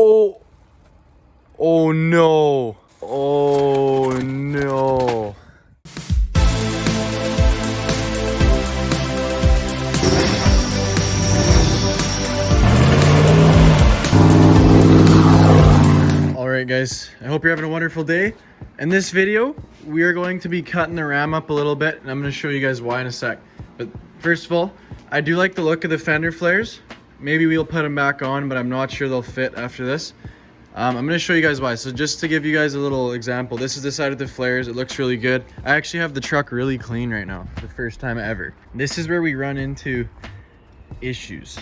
Oh. Oh no. Oh no. Alright guys, I hope you're having a wonderful day. In this video, we are going to be cutting the ram up a little bit, and I'm going to show you guys why in a sec. But first of all, I do like the look of the fender flares. Maybe we'll put them back on, but I'm not sure they'll fit after this. I'm going to show you guys why. So just to give you guys a little example, this is the side of the flares. It looks really good. I actually have the truck really clean right now, the first time ever. This is where we run into issues.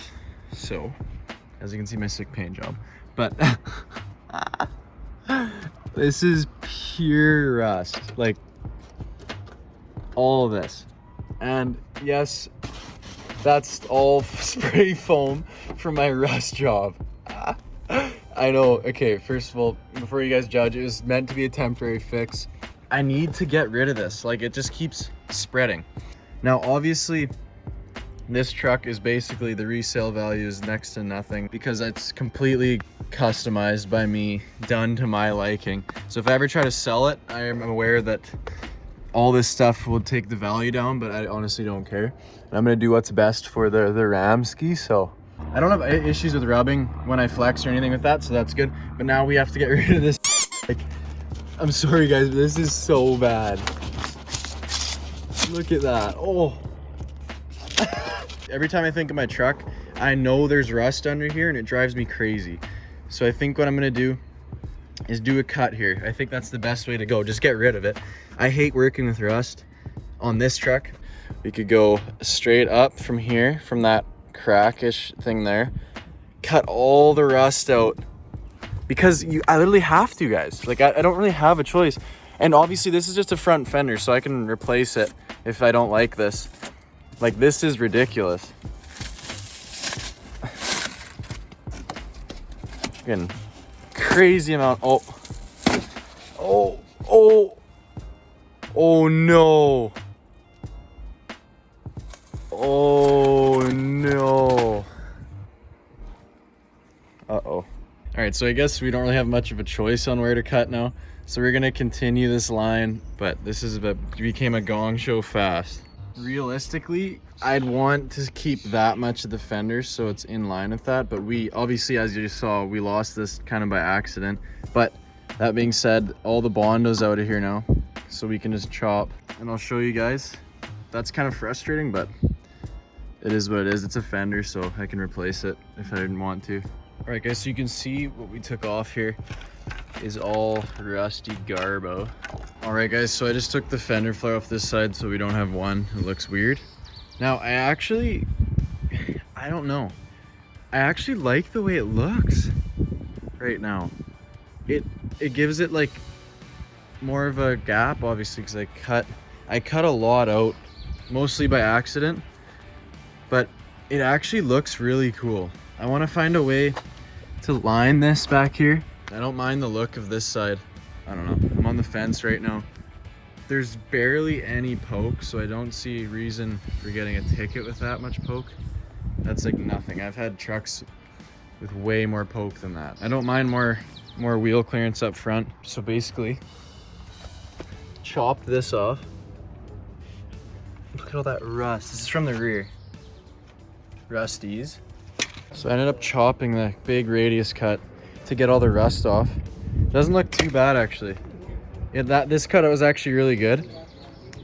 So, as you can see, my sick paint job. But this is pure rust, like all of this. And yes, that's all spray foam from my rust job. I know. Okay, first of all, before you guys judge, it was meant to be a temporary fix. I need to get rid of this. Like, it just keeps spreading. Now, obviously, this truck is basically, the resale value is next to nothing because it's completely customized by me, done to my liking. So if I ever try to sell it, I am aware that all this stuff will take the value down, but I honestly don't care. And I'm gonna do what's best for the ram ski. So I don't have issues with rubbing when I flex or anything with that, so that's good. But now we have to get rid of this. Like, I'm sorry guys, but this is so bad. Look at that. Oh. Every time I think of my truck, I know there's rust under here and it drives me crazy. So I think what I'm gonna do is do a cut here. I think that's the best way to go. Just get rid of it. I hate working with rust on this truck. We could go straight up from here, from that crackish thing there, cut all the rust out because I literally have to, guys. Like, I don't really have a choice. And obviously this is just a front fender, so I can replace it if I don't like this. Like, this is ridiculous. Again, crazy amount. Oh no. Oh no. Uh-oh. All right, so I guess we don't really have much of a choice on where to cut now. So we're gonna continue this line, but this became a gong show fast. Realistically, I'd want to keep that much of the fender so it's in line with that, but we obviously, as you saw, we lost this kind of by accident. But that being said, all the Bondo's out of here now, so we can just chop, and I'll show you guys. That's kind of frustrating, but it is what it is. It's a fender, so I can replace it if I didn't want to. All right guys, so you can see what we took off here is all rusty garbo. All right guys, so I just took the fender flare off this side so we don't have one. It looks weird. Now I don't know. I actually like the way it looks right now. It gives it like more of a gap, obviously, because I cut a lot out, mostly by accident, but it actually looks really cool. I want to find a way to line this back here. I don't mind the look of this side. I don't know. I'm on the fence right now. There's barely any poke, so I don't see a reason for getting a ticket with that much poke. That's like nothing. I've had trucks with way more poke than that. I don't mind more wheel clearance up front. So basically, chopped this off. Look at all that rust. This is from the rear. Rusties. So I ended up chopping the big radius cut to get all the rust off. Doesn't look too bad actually. This cut was actually really good.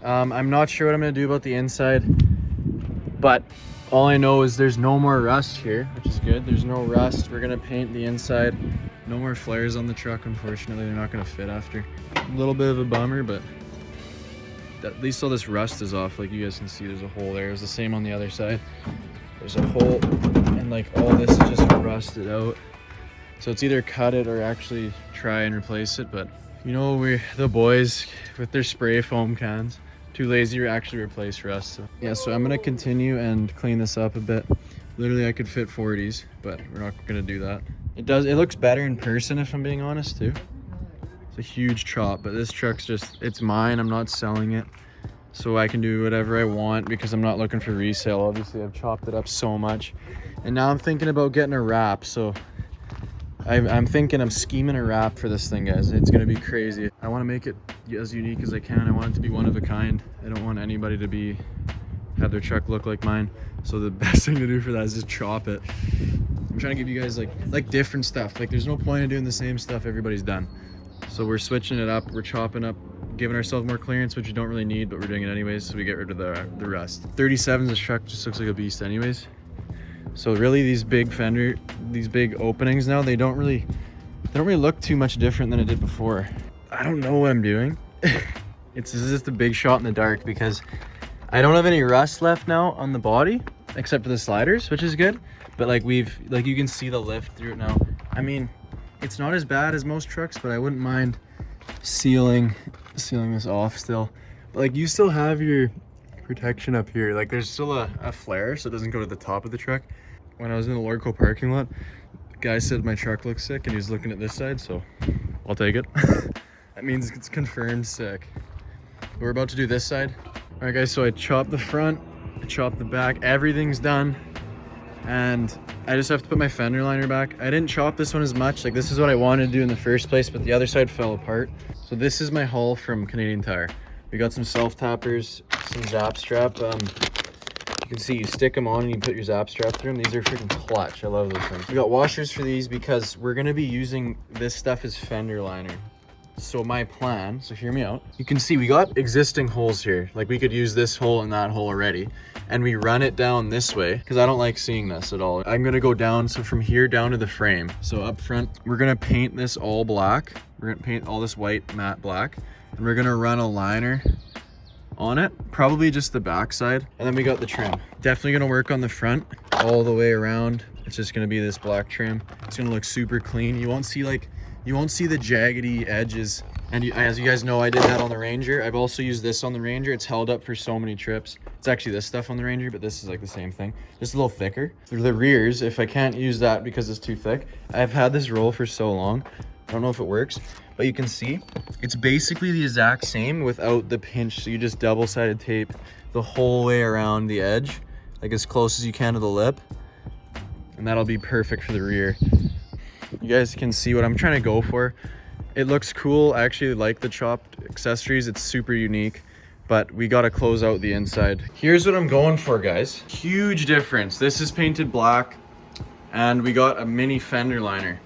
I'm not sure what I'm gonna do about the inside, but all I know is there's no more rust here, which is good. There's no rust. We're gonna paint the inside. No more flares on the truck, unfortunately. They're not gonna fit after. A little bit of a bummer, but at least all this rust is off. Like you guys can see, there's a hole there. It's the same on the other side. There's a hole, and like all this is just rusted out. So it's either cut it or actually try and replace it. But you know, the boys with their spray foam cans, too lazy to actually replace rust. So yeah, so I'm gonna continue and clean this up a bit. Literally I could fit 40s, but we're not gonna do that. It looks better in person, if I'm being honest too. It's a huge chop, but this truck's it's mine. I'm not selling it, so I can do whatever I want because I'm not looking for resale. Obviously I've chopped it up so much, and now I'm thinking about getting a wrap. So I'm thinking I'm scheming a wrap for this thing, guys. It's gonna be crazy. I want to make it as unique as I can. I want it to be one of a kind. I don't want anybody to have their truck look like mine. So the best thing to do for that is just chop it. I'm trying to give you guys like different stuff. Like there's no point in doing the same stuff everybody's done. So we're switching it up. We're chopping up, giving ourselves more clearance, which we don't really need, but we're doing it anyways. So we get rid of the rest. 37's this truck just looks like a beast anyways. So really these big these big openings now, they don't really look too much different than it did before. I don't know what I'm doing. This is just a big shot in the dark because I don't have any rust left now on the body except for the sliders, which is good. But like you can see the lift through it now. I mean, it's not as bad as most trucks, but I wouldn't mind sealing this off still. But like you still have your protection up here. Like there's still a flare so it doesn't go to the top of the truck. When I was in the Lordco parking lot, the guy said my truck looks sick and he was looking at this side, so I'll take it. That means it's confirmed sick. We're about to do this side. All right guys, so I chopped the front, I chopped the back, everything's done. And I just have to put my fender liner back. I didn't chop this one as much. Like this is what I wanted to do in the first place, but the other side fell apart. So this is my haul from Canadian Tire. We got some self-tappers, some zap strap. You can see you stick them on and you put your zap strap through them. These are freaking clutch. I love those things. We got washers for these because we're gonna be using this stuff as fender liner. So my plan, so hear me out. You can see we got existing holes here. Like we could use this hole and that hole already. And we run it down this way because I don't like seeing this at all. I'm gonna go down, so from here down to the frame. So up front, we're gonna paint this all black. We're gonna paint all this white matte black. And we're gonna run a liner on it, probably just the back side. And then we got the trim. Definitely gonna work on the front all the way around. It's just gonna be this black trim. It's gonna look super clean. You won't see the jaggedy edges. And as you guys know, I did that on the Ranger. I've also used this on the Ranger. It's held up for so many trips. It's actually this stuff on the Ranger, but this is like the same thing. Just a little thicker. For the rears, if I can't use that because it's too thick, I've had this roll for so long. I don't know if it works, but you can see it's basically the exact same without the pinch. So you just double-sided tape the whole way around the edge, like as close as you can to the lip. And that'll be perfect for the rear. You guys can see what I'm trying to go for. It looks cool. I actually like the chopped accessories. It's super unique, but we got to close out the inside. Here's what I'm going for, guys. Huge difference. This is painted black and we got a mini fender liner.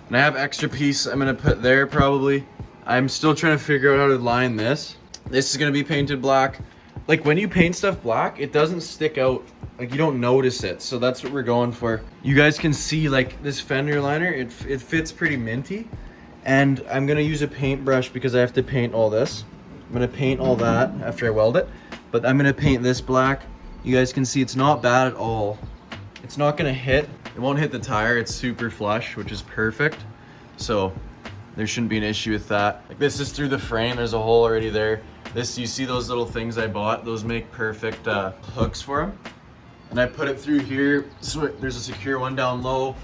And I have extra piece I'm gonna put there probably. I'm still trying to figure out how to line this. This is gonna be painted black. Like when you paint stuff black, it doesn't stick out. Like you don't notice it. So that's what we're going for. You guys can see like this fender liner, it fits pretty minty. And I'm gonna use a paintbrush because I have to paint all this. I'm gonna paint all that after I weld it. But I'm gonna paint this black. You guys can see it's not bad at all. It's not gonna hit. It won't hit the tire. It's super flush, which is perfect. So there shouldn't be an issue with that. Like this is through the frame. There's a hole already there. This, you see those little things I bought? Those make perfect hooks for them. And I put it through here. So there's a secure one down low.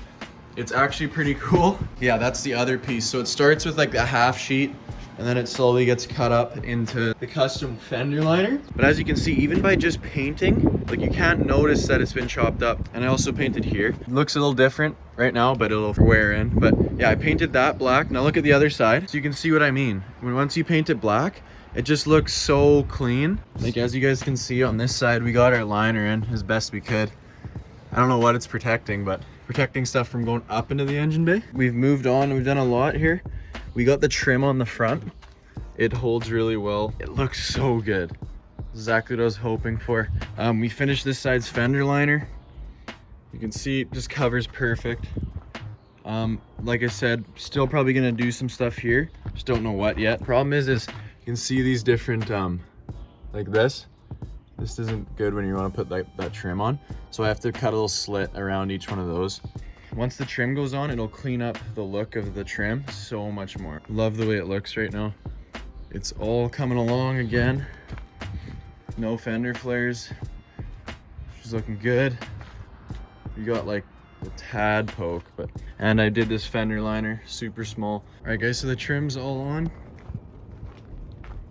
It's actually pretty cool. Yeah, that's the other piece. So it starts with like a half sheet and then it slowly gets cut up into the custom fender liner. But as you can see, even by just painting, like you can't notice that it's been chopped up. And I also painted here. It looks a little different right now, but it'll wear in. But yeah, I painted that black. Now look at the other side. So you can see what I mean. Once you paint it black, it just looks so clean. Like as you guys can see on this side, we got our liner in as best we could. I don't know what it's protecting, but protecting stuff from going up into the engine bay. We've moved on, we've done a lot here. We got the trim on the front. It holds really well. It looks so good. Exactly what I was hoping for. We finished this side's fender liner. You can see it just covers perfect. Like I said, still probably gonna do some stuff here. Just don't know what yet. Problem is you can see these different, like this. This isn't good when you want to put that trim on. So I have to cut a little slit around each one of those. Once the trim goes on, it'll clean up the look of the trim so much more. Love the way it looks right now. It's all coming along again. No fender flares. She's looking good. You got like a tad poke, and I did this fender liner, super small. All right guys, so the trim's all on.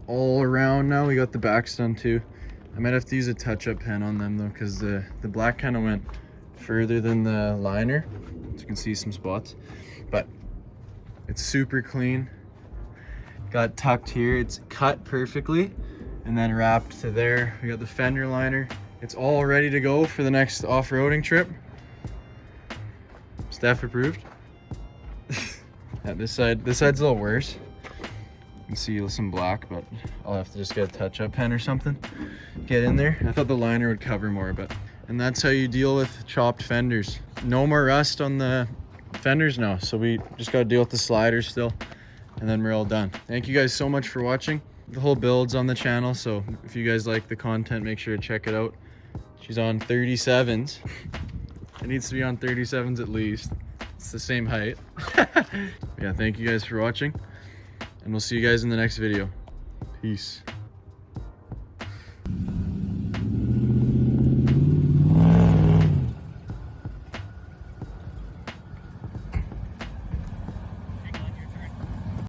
All around now. We got the backs done too. I might have to use a touch-up pen on them though, because the black kind of went further than the liner. So you can see some spots, but it's super clean. Got tucked here, it's cut perfectly and then wrapped to there. We got the fender liner. It's all ready to go for the next off-roading trip. Steph approved. Yeah, this side's a little worse. You can see some black, but I'll have to just get a touch-up pen or something. Get in there. I thought the liner would cover more, but... And that's how you deal with chopped fenders. No more rust on the fenders now, so we just gotta deal with the sliders still, and then we're all done. Thank you guys so much for watching. The whole build's on the channel, so if you guys like the content, make sure to check it out. She's on 37s. It needs to be on 37s at least. It's the same height. Yeah, thank you guys for watching, and we'll see you guys in the next video. Peace.